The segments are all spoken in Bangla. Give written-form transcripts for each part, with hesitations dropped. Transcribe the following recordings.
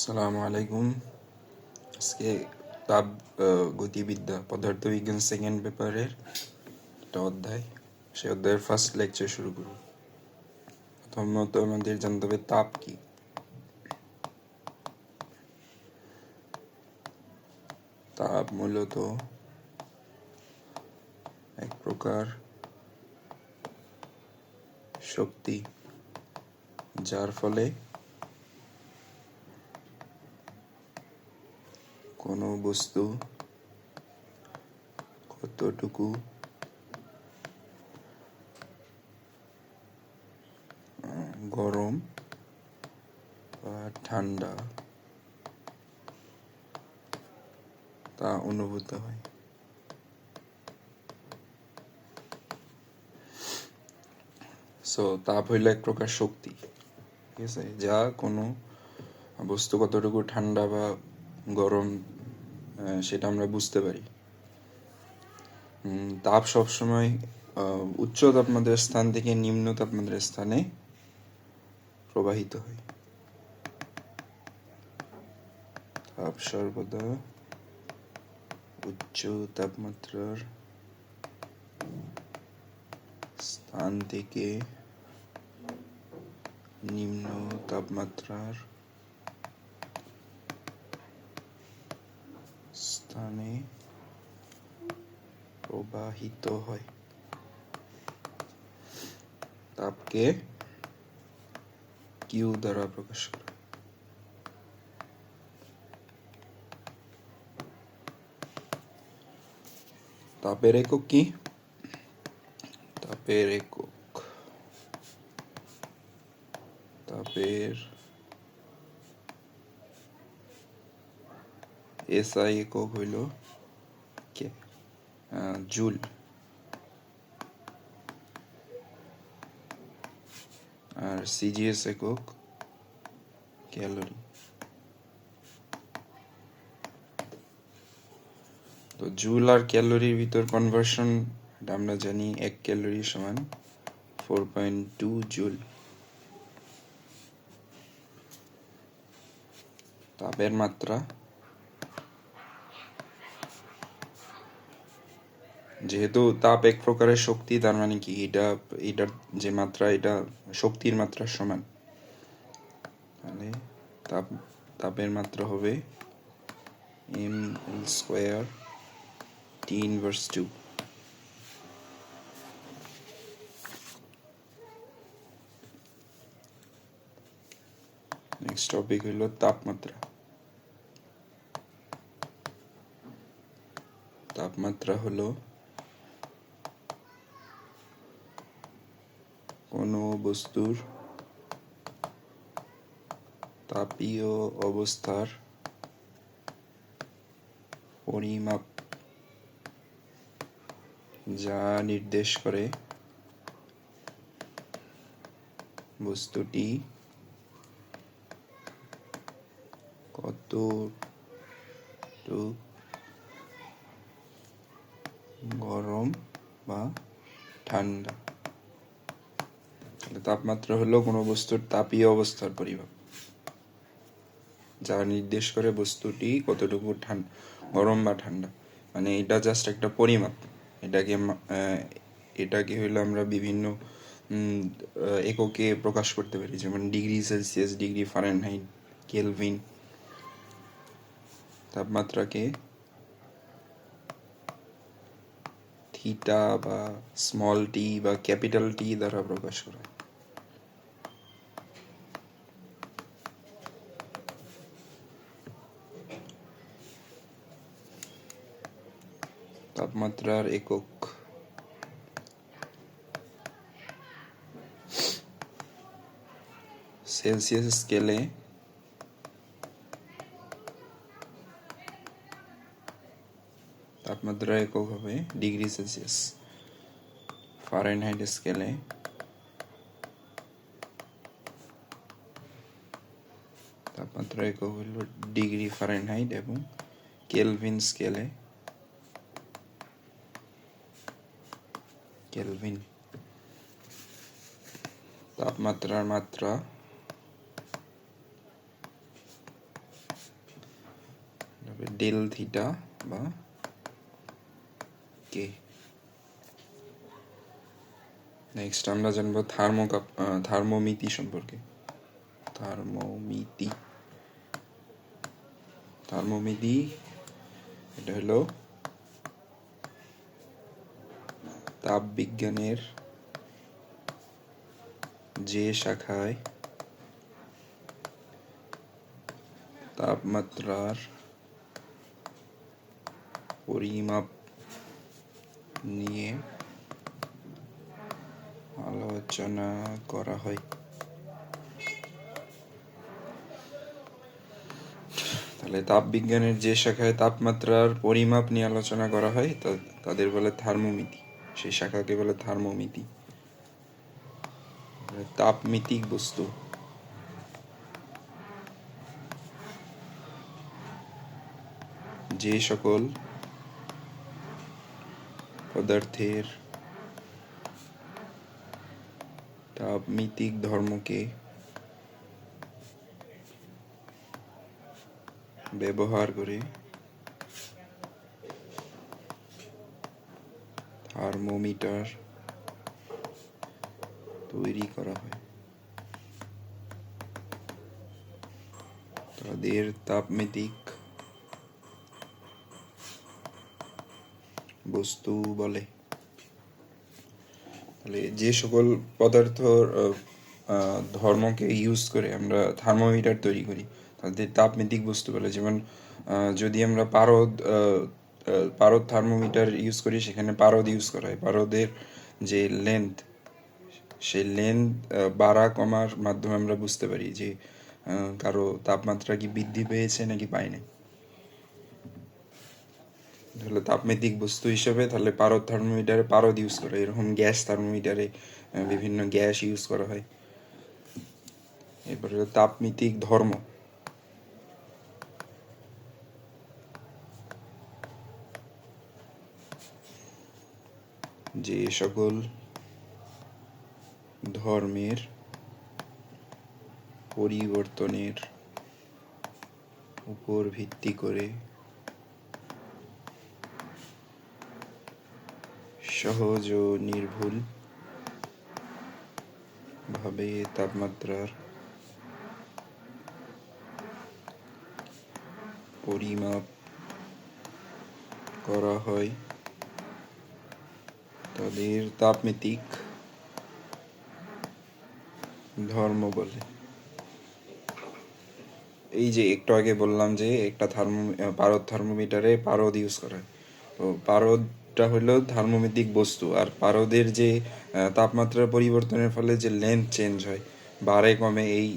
আসসালামু আলাইকুম। আজকে তাপ গতিবিদ্যা পদার্থবিজ্ঞান সেকেন্ড পেপারের একটা অধ্যায়, সেই অধ্যায়ের ফার্স্ট লেকচার শুরু করব। প্রথমত আমাদের জানতে হবে তাপ কি। তাপ মূলত এক প্রকার শক্তি, যার ফলে কোনো বস্তু কতটুকু গরম বা ঠান্ডা তা অনুভূত হয়। তাপ হইল এক প্রকার শক্তি, ঠিক আছে, যা কোনো বস্তু কতটুকু ঠান্ডা বা গরম সেটা আমরা বুঝতে পারি। তাপ সবসময় উচ্চ তাপমাত্রার স্থান থেকে নিম্ন তাপমাত্রার স্থানে প্রবাহিত হয়। তাপ সর্বদা উচ্চ তাপমাত্রার স্থান থেকে নিম্ন তাপমাত্রার স্থানে প্রবাহিত হয়। তাপকে কিউ দ্বারা প্রকাশ করা। তাপের একক কি? তাপের এসআই একক হইল কে জুল, আর সিজিএস একক ক্যালোরি। তো জুল আর ক্যালোরির ভিতর কনভার্সন আমরা জানি, 1 ক্যালোরি সমান 4.2 জুল। তাপের মাত্রা, যেহেতু তাপ এক প্রকারের শক্তি, তার মানে কি এটার যে মাত্রা, এটা শক্তির মাত্রার সমান। তাহলে তাপের মাত্রা হবে mL² T inverse 2। Next topic হইল তাপমাত্রা। তাপমাত্রা হলো কোনো বস্তুর তাপীয় অবস্থার পরিমাপ, যা নির্দেশ করে বস্তুটি কতটুকু গরম বা ঠান্ডা। তাপমাত্রা হলো কোনো বস্তুর তাপীয় অবস্থার পরিমাপ, যা নির্দেশ করে বস্তুটি কতটুকু গরম বা ঠান্ডা। মানে এটা জাস্ট একটা পরিমাপ। এটাকে হইলে আমরা বিভিন্ন এককে প্রকাশ করতে পারি, যেমন degree Celsius, degree Fahrenheit, Kelvin. তাপমাত্রাকে থিটা বা স্মল টি বা ক্যাপিটাল টি দ্বারা প্রকাশ করা হয়। তাপমাত্রার একক সেলসিয়াস স্কেলে তাপমাত্রার একক হবে ডিগ্রি সেলসিয়াস। ফারেনহাইট স্কেলে তাপমাত্রা একক হইল ডিগ্রি ফারেনহাইট, এবং কেলভিন স্কেলে কেলভিন। তাপমাত্রার মাত্রা ডেল থিটা বা কে। নেক্সট আমরা জানবো থার্মোমিতি সম্পর্কে। থার্মোমিতি এটা হলো তাপবিজ্ঞানের যে শাখায় তাপমাত্রার পরিমাপ নিয়ে আলোচনা করা হয়। তাহলে তাপবিজ্ঞানের যে শাখায় তাপমাত্রার পরিমাপ নিয়ে আলোচনা করা হয় তাদের বলে থার্মোমিতি, সেই শাখাকে বলে থার্মোমিতি। তাপমিতিক বস্তু যে সকল পদার্থের তাপমিতিক ধর্মকে ব্যবহার করে থার্মোমিটার তৈরি করা হয় তাদের তাপমিতিক বস্তু বলে। তাহলে যে সকল পদার্থ ধর্মকে ইউজ করে আমরা থার্মোমিটার তৈরি করি তাদের তাপমিতিক বস্তু বলে। যেমন যদি আমরা পারদ থার্মোমিটার ইউজ করি, সেখানে পারদ ইউজ করা হয়। পারদের যে লেন্থ, সেই লেন্থ বাড়া কমার মাধ্যমে আমরা বুঝতে পারি যে কারো তাপমাত্রা কি বৃদ্ধি পেয়েছে নাকি পায়নি। তাহলে তাপমিতিক বস্তু হিসেবে তাহলে পারদ থার্মোমিটারে পারদ ইউজ করা হয়। এরকম গ্যাস থার্মোমিটারে বিভিন্ন গ্যাস ইউজ করা হয়। এরপরে তাপমিতিক ধর্ম। যে সকল ধর্মের পরিবর্তনের উপর ভিত্তি করে সহজ ও নির্ভুল ভাবে তাপমাত্রার পরিমাপ করা হয় তাদের তাপমিতিক ধর্ম বলে। এই যে একটু আগে বললাম যে একটা পারদ থার্মোমিটারে পারদ ইউজ করা হয়, তো পারদটা হলো থার্মোমিতিক বস্তু। আর পারদের যে তাপমাত্রার পরিবর্তনের ফলে যে লেন্থ চেঞ্জ হয়, বাড়ে কমে, এই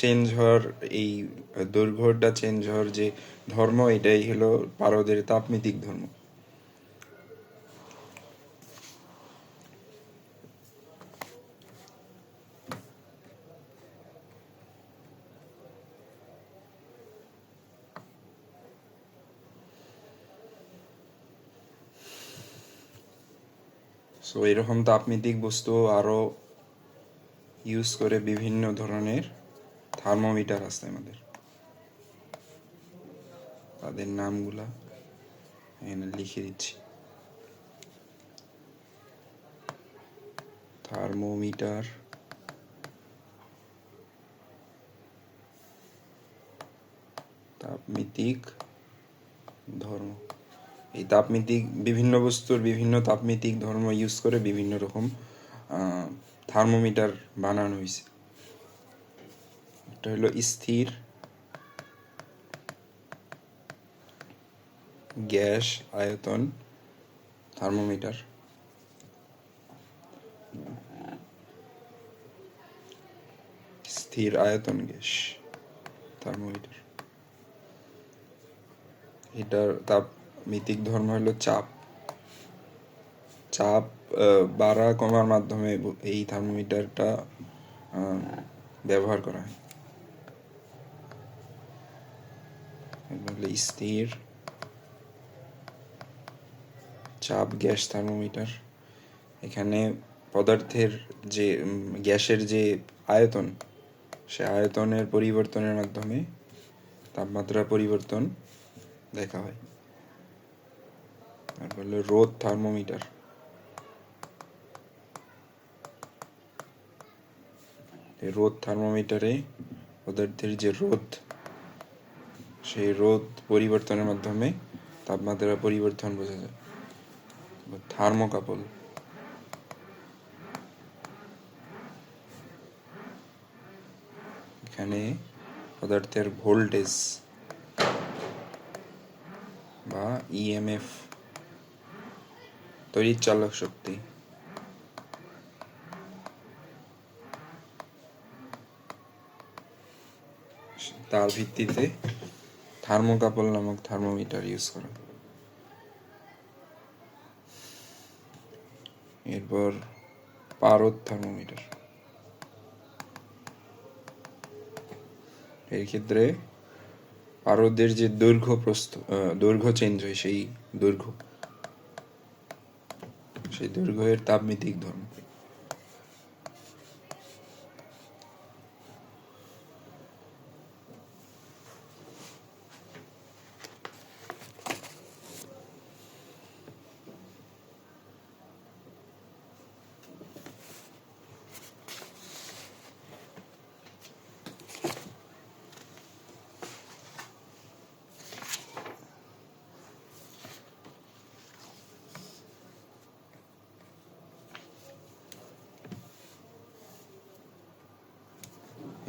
চেঞ্জ হওয়ার, এই দৈর্ঘ্যটা চেঞ্জ হওয়ার যে ধর্ম, এটাই হলো পারদের তাপমিতিক ধর্ম। সো এরকম তাপমিতিক বস্তু আরো ইউজ করে বিভিন্ন ধরনের থার্মোমিটার আছে আমাদের। তাদের নামগুলা এখানে লিখে দিচ্ছি। থার্মোমিটার, তাপমিতিক ধর্ম। এই তাপমিতিক বিভিন্ন বস্তুর বিভিন্ন তাপমিতিক ধর্ম ইউজ করে বিভিন্ন রকম থার্মোমিটার বানানো হয়েছে। এটা হলো স্থির গ্যাস আয়তন থার্মোমিটার, স্থির আয়তন গ্যাস থার্মোমিটার। এটার তাপমিতিক ধর্ম হলো চাপ। চাপ বাড়া কমার মাধ্যমে এই থার্মোমিটারটা ব্যবহার করা হয়। স্থির চাপ গ্যাস থার্মোমিটার। এখানে পদার্থের যে গ্যাসের যে আয়তন, সে আয়তনের পরিবর্তনের মাধ্যমে তাপমাত্রা পরিবর্তন দেখা হয়। তারপর হলো রোদ থার্মোমিটার। এই রোদ থার্মোমিটারে পদার্থের যে রোদ, সেই রোদ পরিবর্তনের মাধ্যমে তাপমাত্রা পরিবর্তন বোঝা যায়। থার্মোকাপল, এখানে পদার্থের ভোল্টেজ বা ইএমএফ, তড়িৎ চালক শক্তি, তার ভিত্তিতে থার্মোকাপল নামক থার্মোমিটার ইউজ করা। এরপর পারদ থার্মোমিটার। এর ক্ষেত্রে পারদের যে দৈর্ঘ্য চেঞ্জ হয়, সেই দৈর্ঘ্যের তাপমিতিক ধর্ম।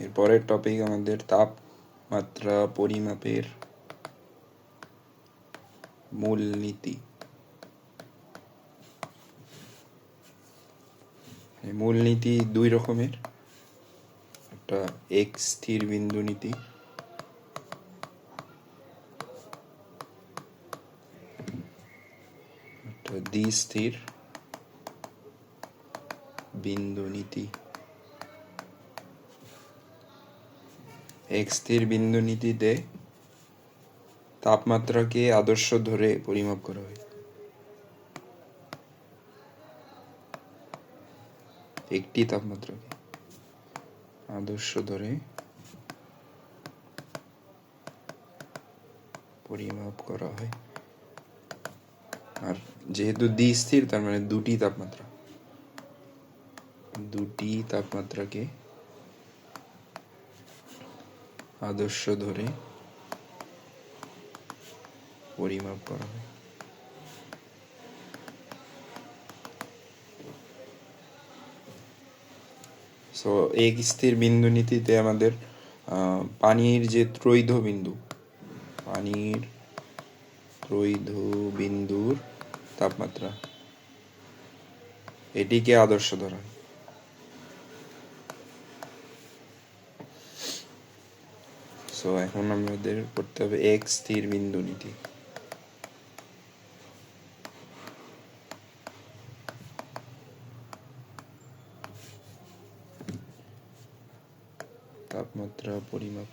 এরপরের টপিক আমাদের তাপমাত্রা পরিমাপের মূলনীতি। মূলনীতি দুই রকমের, একটা এক স্থির বিন্দু নীতি, একটা দ্বিস্থির বিন্দু নীতি। এক স্থির বিন্দু নীতিতে তাপমাত্রাকে আদর্শ ধরে পরিমাপ করা হয়। একটি তাপমাত্রাকে আদর্শ ধরে পরিমাপ করা হয়। আর যেহেতু দ্বিস্থির, তার মানে দুটি তাপমাত্রাকে আদর্শ ধরে পরিমাপ করা হয়। সো এক স্থির বিন্দু নীতিতে আমাদের পানির যে ত্রৈধ বিন্দুর তাপমাত্রা, এটিকে আদর্শ ধরা হয়। সো এখন আমাদের করতে হবে এক স্থির বিন্দু নীতি। তাপমাত্রা পরিমাপ।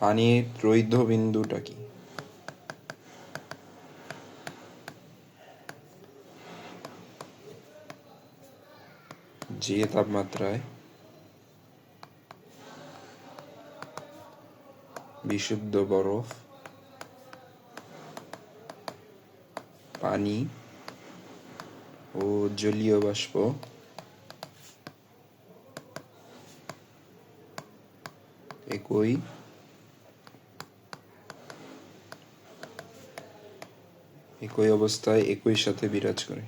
পানির ত্রৈধ বিন্দুটা কি? যে তাপমাত্রায় বিশুদ্ধ বরফ, পানি ও জলীয় বাষ্প একই অবস্থায় একই সাথে বিরাজ করে।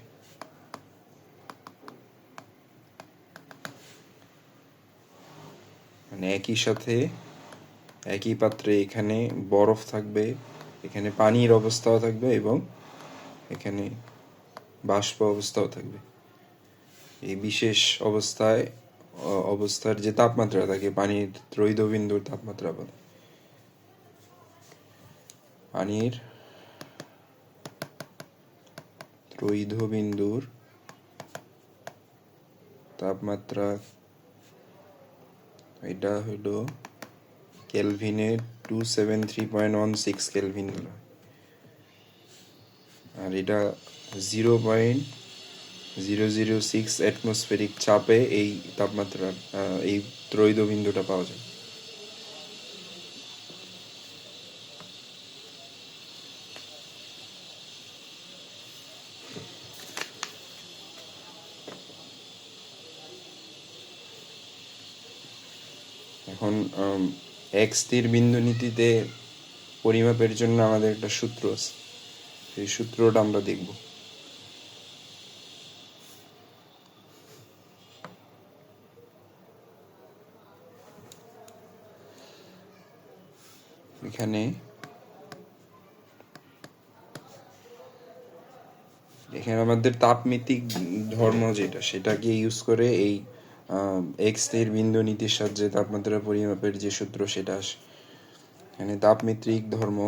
মানে একই সাথে একই পাত্রে এখানে বরফ থাকবে, এখানে পানির অবস্থাও থাকবে এবং এখানে বাষ্প অবস্থাও থাকবে। এই বিশেষ অবস্থার যে তাপমাত্রা থাকে, পানির ত্রৈধ বিন্দুর তাপমাত্রা বলে। পানির ত্রৈধ বিন্দুর তাপমাত্রা, এটা হলো কেলভিনে 273.16 কেলভিন ধরা, আর এটা 0.001 006 অ্যাটমসফেরিক চাপে এই তাপমাত্রার এই ত্রৈধ বিন্দুটা পাওয়া যায়। এখন এক স্থির বিন্দু নীতিতে পরিমাপের জন্য আমাদের একটা সূত্র আছে, এই সূত্রটা আমরা দেখব। এখানে আমাদের তাপমিতিক ধর্ম যেটা, সেটাকে ইউজ করে এই এক স্থির বিন্দু নীতির সাহায্যে তাপমাত্রা পরিমাপের যে সূত্র সেটা আসে। এখানে তাপমিত্রিক ধর্ম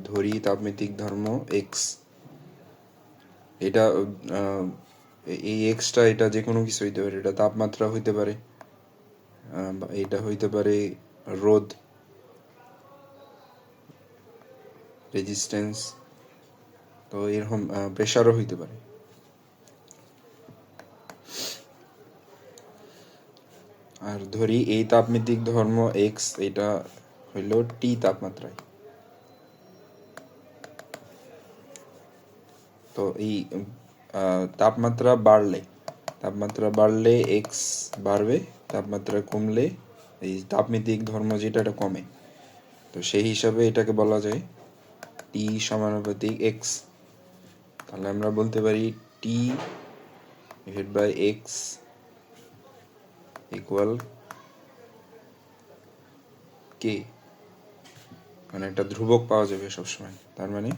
ধরি তাপমিতিক ধর্ম এক্স, এটা এই এক্সটা এটা যে কোনো কিছু হইতে পারে, এটা তাপমাত্রা হইতে পারে, এটা হইতে পারে রোধ, রেজিস্ট্যান্স, তো এরকম প্রেশারও হইতে পারে। আর ধরি এই তাপমিতিক ধর্ম এক্স এটা হইল টি তাপমাত্রায়। তো এই তাপমাত্রা বাড়লে এক্স বাড়বে, তাপমাত্রা কমলে এই তাপমিতিক ধর্ম যেটা এটা কমে। তো সেই হিসাবে এটাকে বলা যায় টি সমানুপাতিক এক্স। তাহলে আমরা বলতে পারি টি ডিভাইড বাই এক্স ইকুয়াল কে, মানে একটা ধ্রুবক পাওয়া যাবে সবসময়। তার মানে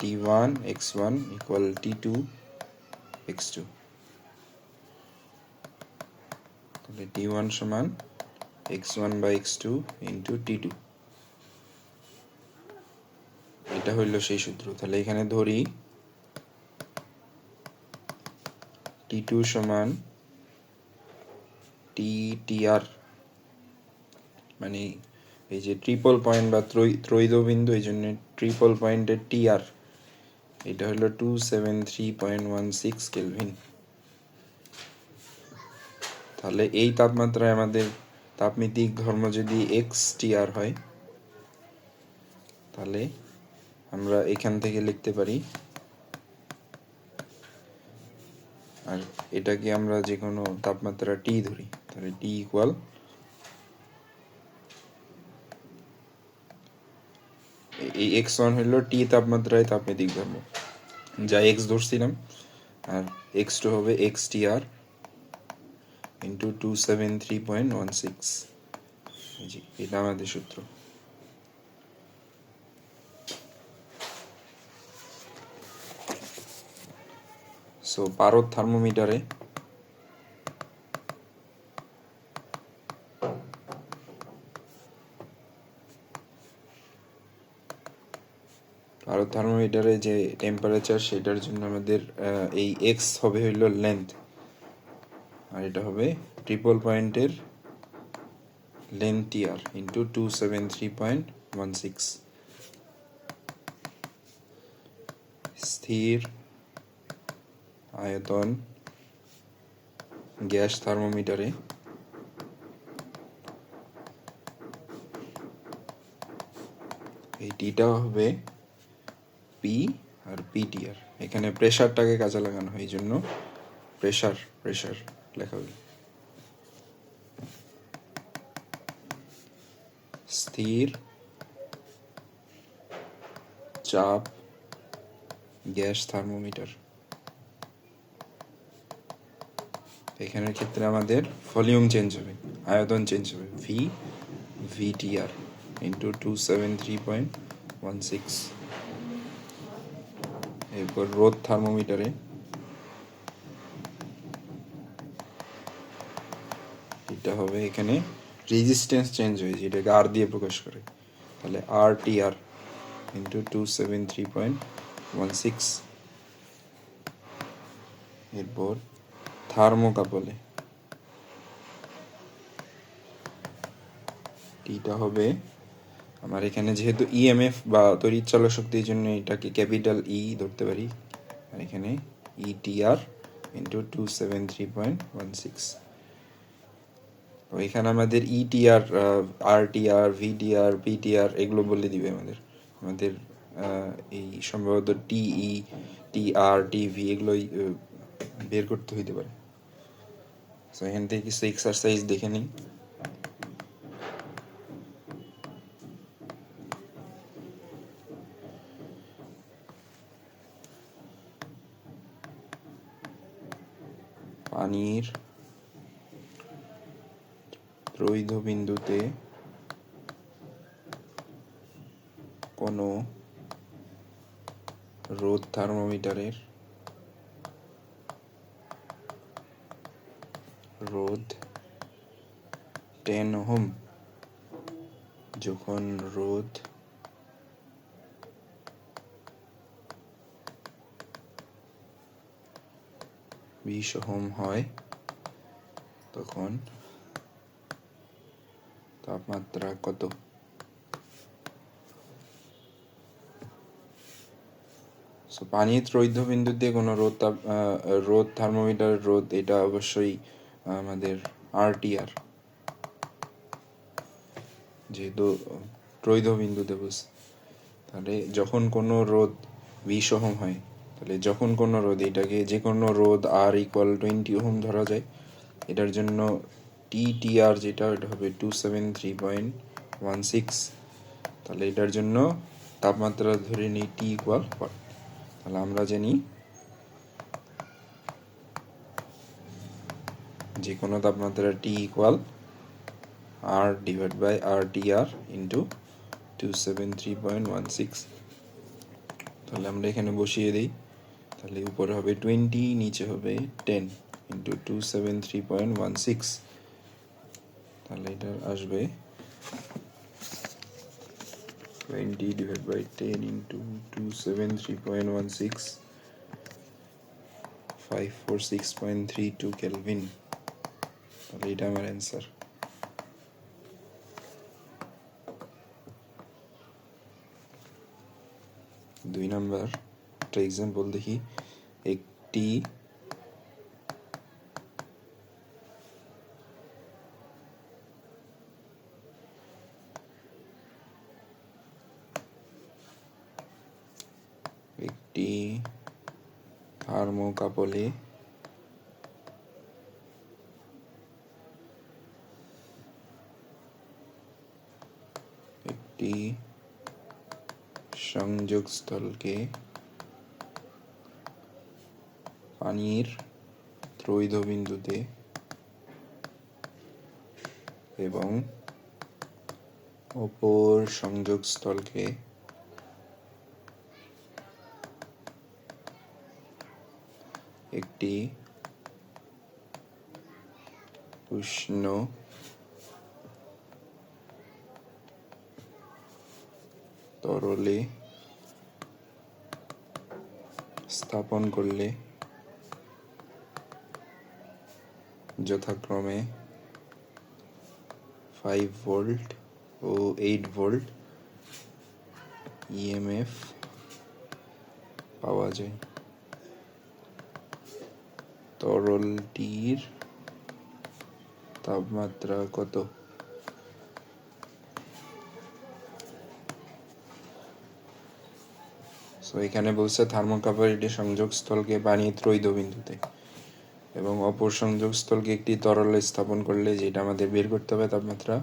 T1 x1 equal T2 x2, তাহলে T1 সমান x1 by x2 into T2, এটা হইল সেই সূত্র। তাহলে এখানে ধরি T2 সমান TTR, মানে এই যে ট্রিপল পয়েন্ট বা ত্রৈধ বিন্দু, এই জন্য ট্রিপল পয়েন্টের টিআর এটা হলো 273.16 কেলভিন। তাহলে এই তাপমাত্রায় আমাদের তাপমিতিক ধর্ম যদি এক্স টিআর হয়, তাহলে আমরা এখান থেকে লিখতে পারি, আর এটাকে আমরা যে কোনো তাপমাত্রা টি ধরি, তাহলে টি ইকুয়াল এই x1 হলো টি তাপমাত্রায় তাপমিতিক ধর্ম, যা x ধরছিলাম, আর x2 হবে xtr ইন্টু 273.16, জি এটা আমাদের সূত্র। সো পারদ থার্মোমিটারে যে টেম্পারেচার, সেটার জন্য আমাদের এই এক্স হবে হইল লেন্থ, আর এটা হবে ট্রিপল পয়েন্টের লেন্থ টিআর ইন্টু 273.16। স্থির আয়তন গ্যাস থার্মোমিটারে এই টিটা হবে পি আর পিটিআর। এখানে প্রেসারটাকে কাজে লাগানো হয়, এই জন্য প্রেসার লেখা হইল। স্থির চাপ গ্যাস থার্মোমিটার, এখানের ক্ষেত্রে আমাদের ভলিউম চেঞ্জ হবে, আয়তন চেঞ্জ হবে, ভিটিআর ইন্টু 273.16। এরপর রোদ থার্মোমিটারে এটা হবে, এখানে রেজিস্ট্যান্স চেঞ্জ হয়েছে, এটাকে আর দিয়ে প্রকাশ করে, তাহলে আর টিআর ইন্টু 273.16। এরপর থার্মোকাপলে টিটা হবে আমার এখানে যেহেতু ইএমএফ বা তড়িৎ চলক শক্তির জন্য এটাকে ক্যাপিটাল ই ধরতে পারি, আর এখানে ইটিআর ইন্টু 273.16। তো এখানে আমাদের ইটিআর, আরটিআর, ভিটিআর, পিটিআর এগুলো বলে দিবে আমাদের এই সম্ভবত টিই, টিআর, টিভি এগুলোই বের করতে হইতে পারে। তো এখান থেকে কিছু এক্সারসাইজ দেখে নিই। পানির ত্রৈধ বিন্দুতে কোনো রোধ থার্মোমিটারের রোধ 10 ওহম যখন রোধ 20 ওহম হয় তখন তাপমাত্রা কত? পানির ত্রৈধ বিন্দুতে কোনো রোধ থার্মোমিটারের রোধ, এটা অবশ্যই আমাদের আরটিআর, যেহেতু ত্রৈধ বিন্দুতে বসে। তাহলে যখন কোনো রোধ 20 ওহম হয়, তাহলে যখন কোনো রোধ, এটাকে যে কোনো রোধ আর ইকুয়াল 20 ওহম ধরা যায়। এটার জন্য টিটিআর যেটা, এটা হবে 273.16। তাহলে এটার জন্য তাপমাত্রা ধরে নিই টি ইকুয়াল, তাহলে আমরা জানি যে কোনো তাপমাত্রা T equal R divide by R TR into 273.16। তাহলে আমরা এখানে বসিয়ে দিই। তাহলে উপরে হবে 20, নিচে হবে 10 ইন্টু 273.16। তাহলে এটা আসবে 20 ডিভাইড বাই 10 ইন্টু 273.16, 546.32 কেলভিন। তাহলে এটা আমার অ্যান্সার। দুই নাম্বার একটা এক্সাম্পল দেখি। একটি থার্মোকাপলে একটি সংযোগস্থলকে পানির ত্রৈধ বিন্দুতে এবং অপর সংযোগস্থলকে একটি উষ্ণ তরলে স্থাপন করলে যথাক্রমে 5 ভোল্ট ও 8 ভোল্ট ইএমএফ পাওয়া যায়। তরলটির তাপমাত্রা কত? এখানে বলছে থার্মোকাপল একটি সংযোগস্থলকে পানির ত্রৈধ বিন্দুতে এবং অপর সংযোগস্থলকে একটি তরলে স্থাপন করলে, যেটা আমাদের বের করতে হবে তাপমাত্রা,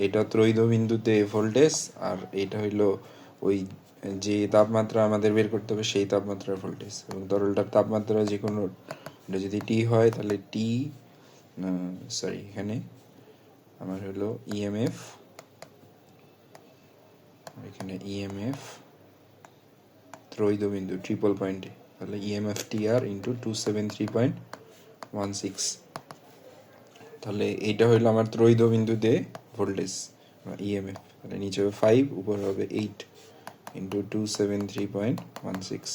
এটা ত্রৈধ বিন্দুতে ভোল্টেজ, আর এটা হইলো ওই যে তাপমাত্রা আমাদের বের করতে হবে সেই তাপমাত্রার ভোল্টেজ। এবং তরলটার তাপমাত্রা যে কোনো, এটা যদি টি হয় তাহলে টি, এখানে আমার হলো ইএমএফ, এখানে ইএমএফ ত্রৈধ বিন্দু ট্রিপল পয়েন্টে, তাহলে ইএমএফ টিআর ইন্টু 273.16। তাহলে এইটা হইলো আমার ত্রৈধ বিন্দুতে ভোল্টেজ বা ইএমএফ। তাহলে নিচে হবে 5, উপরে হবে 8 ইন্টু 273.16।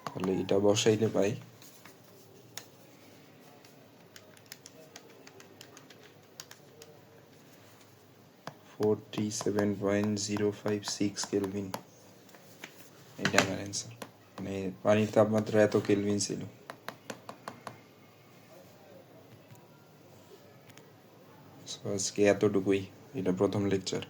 তাহলে এটা বসাইলে পাই 4 47.056 কেলভিন। এটা আমার অ্যান্সার। মানে পানির তাপমাত্রা এত কেলভিন ছিল। So, আজকে এতটুকুই, এটা প্রথম লেকচার।